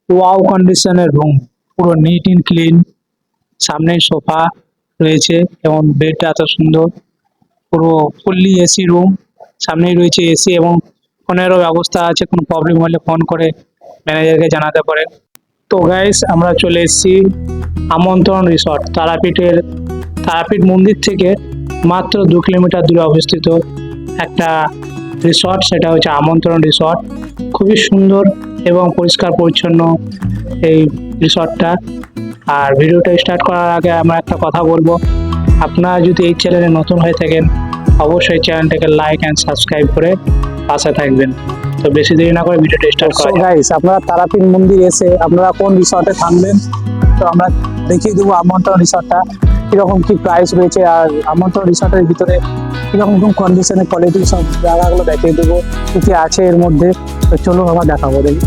Wow কন্ডিশনের room, পুরো neat and clean. সামনে সোফা রয়েছে এবং বেডটা এত সুন্দর। পুরো ফুললি এসি রুম, সামনেই রয়েছে এসি এবং ফোনেরও ব্যবস্থা আছে, কোনো প্রবলেম হলে ফোন করে ম্যানেজারকে জানাতে পারেন। তো গাইস, আমরা চলে এসেছি আমন্ত্রণ রিসর্ট, তারাপীঠ মন্দির থেকে মাত্র 2 কিলোমিটার দূরে অবস্থিত একটা রিসর্ট, সেটা হচ্ছে আমন্ত্রণ রিসর্ট। খুবই সুন্দর এবং পরিষ্কার পরিচ্ছন্ন এই রিসর্টটা। আর ভিডিওটা স্টার্ট করার আগে আমরা একটা কথা বলবো, আপনারা যদি এই চ্যানেলে নতুন হয়ে থাকেন অবশ্যই চ্যানেলটাকে লাইক অ্যান্ড সাবস্ক্রাইব করে পাশে থাকবেন। তো বেশি দেরি না করে ভিডিওটা স্টার্ট করা যাক। গাইস, আপনারা তারাপীঠ মন্দির এসে আপনারা কোন রিসর্টে থাকবেন তো আমরা দেখিয়ে দেবো আমন্ত্রণ রিসর্টটা কিরকম কি প্রাইস রয়েছে, আর আমন্ত্রণ রিসর্টের ভিতরে কিরকম কোন কন্ডিশনে কোয়ালিটি সব জায়গাগুলো দেখিয়ে দেবো, কি কি আছে এর মধ্যে। তো চলো আমরা দেখাবো। দেখি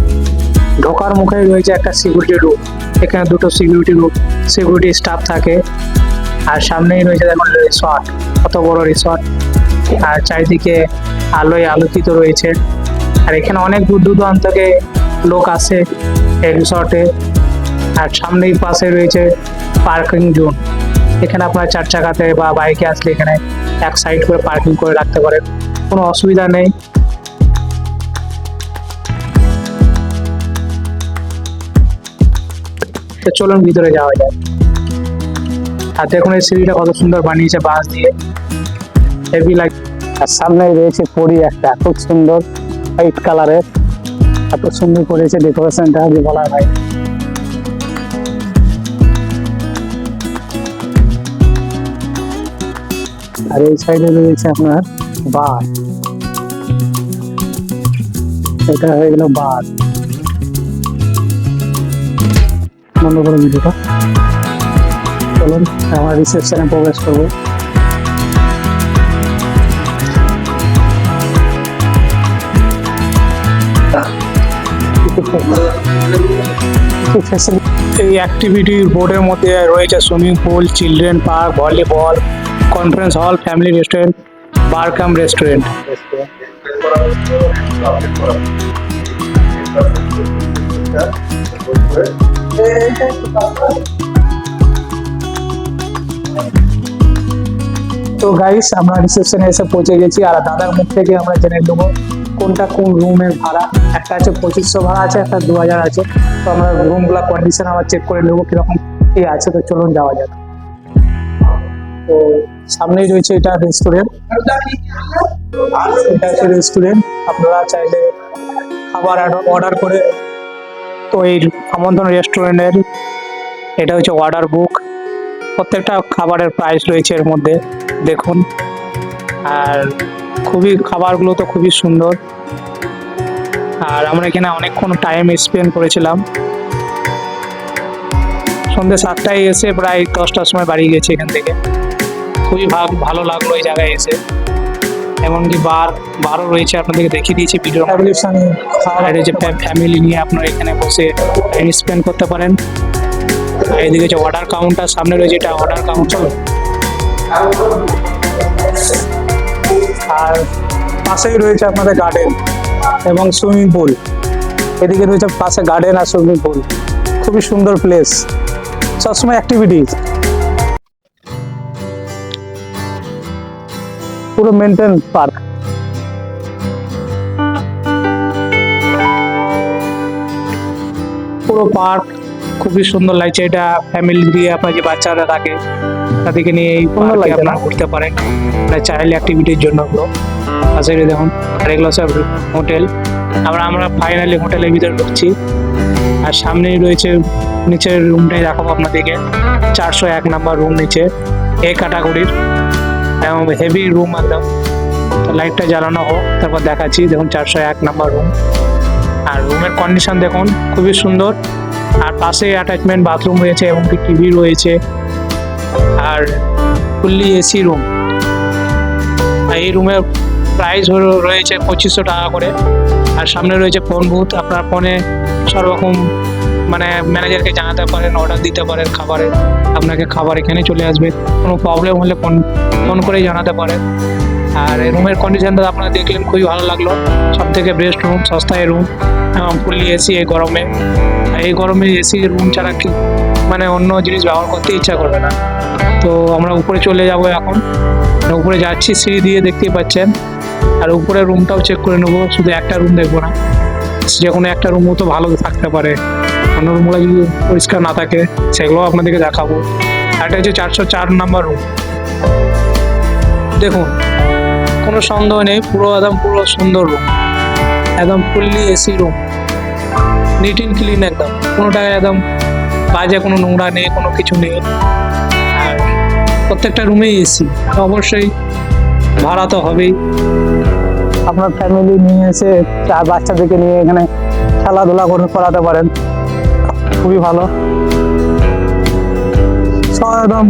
ঢোকার মুখে রয়েছে একটা সিকিউরিটি রুম, এখানে দুটো সিকিউরিটি স্টাফ থাকে। আর সামনেই রয়েছে দেখুন রিসর্ট, কত বড় রিসর্ট, আর চারিদিকে আলোয় আলোকিত রয়েছে। আর এখানে অনেক দূর দূরান্ত থেকে লোক আসে এই রিসর্টে। আর সামনেই পাশে রয়েছে পার্কিং জোন, এখানে আপনার 4 চাকাতে বা বাইকে আসলে এখানে এক সাইড করে পার্কিং করে রাখতে পারেন, কোনো অসুবিধা নেই। তো চলুন ভিতরে যাওয়া যায়। আর দেখুন এই সিঁড়িটা কত সুন্দর বানিয়েছে বাঁশ দিয়ে, হেভি লাইট। আর সামনে রয়েছে পরি একটা, খুব সুন্দর হোয়াইট কালারের, এত সুন্দর করেছে ডেকোরেশনটা যে বলা হয়। আর এই সাইডে রয়েছে আপনার বার, এটা হয়ে গেল বার। বন্ধ করো ভিডিওটা, চলুন আমরা রিসেপশনে প্রবেশ করবো। এই অ্যাক্টিভিটি বোর্ডের মধ্যে রয়েছে swimming pool, children park, volleyball, conference hall, family restaurant, bar cum restaurant. তো গাইস, আমরা রিসেপশনে এসে পৌঁছে গেছি। আর দাদার মুখ থেকে আমরা জেনে নেবো কোনটা কোন রুমের ভাড়া। একটা আছে 2500 ভাড়া আছে, একটা 2000 আছে। তো আমরা রুমগুলা কন্ডিশন আবার চেক করে নেবো কিরকম কি আছে। তো চলুন যাওয়া যাক। তো সামনেই রয়েছে এটা রেস্টুরেন্ট, এটা হচ্ছে রেস্টুরেন্ট। আপনারা চাইলে খাবার অর্ডার করে, তো এই আমন্ত্রণ রেস্টুরেন্টের এটা হচ্ছে অর্ডার বুক, প্রত্যেকটা খাবারের প্রাইস রয়েছে এর মধ্যে দেখুন। আর খাবারগুলো তো খুবই সুন্দর। আর আমরা এখানে অনেকক্ষণ টাইম স্পেন্ড করেছিলাম, সন্ধ্যে 7টায় এসে প্রায় 10টার সময় বাড়ি গেছে এখান থেকে। খুবই ভালো লাগলো এই জায়গায় এসে। এমনকি বারও রয়েছে, আপনাদেরকে দেখিয়ে দিয়েছি ভিডিও। ফ্যামিলি নিয়ে আপনারা এখানে বসে টাইম স্পেন্ড করতে পারেন। আর এদিকে হচ্ছে অর্ডার কাউন্টার, সামনে রয়েছে এটা অর্ডার কাউন্টার। আর পাশেই রয়েছে আপনাদের গার্ডেন এবং সুইমিং পুল। এদিকে রয়েছে পাশে গার্ডেন আর সুইমিং পুল, খুবই সুন্দর প্লেস, সবসময় অ্যাক্টিভিটিস, পুরো মেনটেন পার্ক। পুরো পার্ক খুবই সুন্দর লাগছে। এটা ফ্যামিলি দিয়ে আপনার যে বাচ্চারা থাকে তাদেরকে নিয়ে এই পার্কে আপনারা ঘুরতে পারেন, চাইল্ড অ্যাক্টিভিটির জন্য। পাশে দেখুন আর এগুলো সব হোটেল। আমরা ফাইনালি হোটেলের ভিতরে ঢুকছি। আর সামনেই রয়েছে নিচের রুমটাই দেখাবো আপনাদেরকে, 401 নাম্বার রুম নিচে এ ক্যাটাগরির, এবং হেভি রুম একদম। তো লাইটটা জ্বালানো হোক তারপর দেখাচ্ছি। দেখুন 401 নাম্বার রুম। আর রুমের কন্ডিশন দেখুন খুবই সুন্দর। আর পাশে অ্যাটাচমেন্ট বাথরুম রয়েছে এবং টিভি রয়েছে। আর ফুললি এসি রুম। আর এই রুমের প্রাইস রয়েছে 2500 টাকা করে। আর সামনে রয়েছে ফোন বুথ, আপনার ফোনে সব রকম ম্যানেজারকে জানাতে পারেন, অর্ডার দিতে পারেন খাবারের, আপনাকে খাবার এখানে চলে আসবে। কোনো প্রবলেম হলে ফোন করেই জানাতে পারেন। আর এই রুমের কন্ডিশনটা আপনারা দেখলেন, খুবই ভালো লাগলো। সব থেকে বেস্ট রুম, সস্তায় রুম এবং ফুললি এসি এই গরমে। এই গরমে এসি রুম ছাড়া কি মানে অন্য জিনিস ব্যবহার করতে ইচ্ছা করবে না। তো আমরা উপরে চলে যাব এখন, উপরে যাচ্ছি সিঁড়ি দিয়ে, দেখতেই পাচ্ছেন। আর উপরে রুমটাও চেক করে নেবো, শুধু একটা রুম দেখবো না, যে কোনো একটা রুমও তো ভালো থাকতে পারে, অন্য রুমগুলো যদি পরিষ্কার না থাকে সেগুলোও আপনাদেরকে দেখাবো। আর এটা হচ্ছে 404 নাম্বার রুম। দেখুন কোনো সন্দেহ নেই, পুরো সুন্দর রুম, একদম fully AC room, neat and clean, একদম কোনোটা একদম বাজে কোনো নোংরা নেই, কোনো কিছু নেই। আর প্রত্যেকটা রুমেই এসি, অবশ্যই ভাড়া তো হবেই। আপনার ফ্যামিলি নিয়ে এসে বাচ্চাদেরকে নিয়ে এখানে খেলাধুলা করাতে পারেন, খুবই ভালো। সব একদম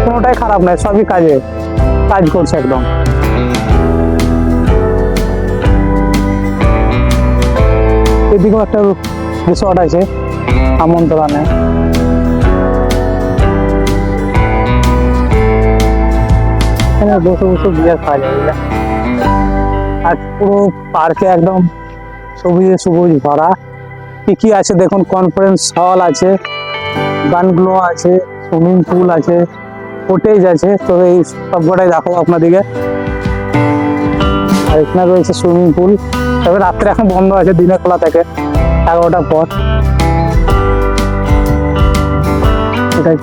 কোনোটাই খারাপ নয়, সবই কাজ করছে একদম। এদিকেও একটা রিসর্ট আছে আমন্ত্রণে, এখানে বসে বসে বিয়ার খাওয়া যাবে। আর পুরো পার্কে একদম সবুজ ভরা। কি আছে দেখুন, কনফারেন্স হল আছে, গানগুলো আছে, সুইমিং পুল আছে, কটেজ আছে। তো এই সবকটাই দেখাবো আপনাদেরকে। আর এখানে রয়েছে সুইমিং পুল, তবে রাত্রে এখন বন্ধ আছে, দিনে খোলা থাকে 11টার পর। এটাই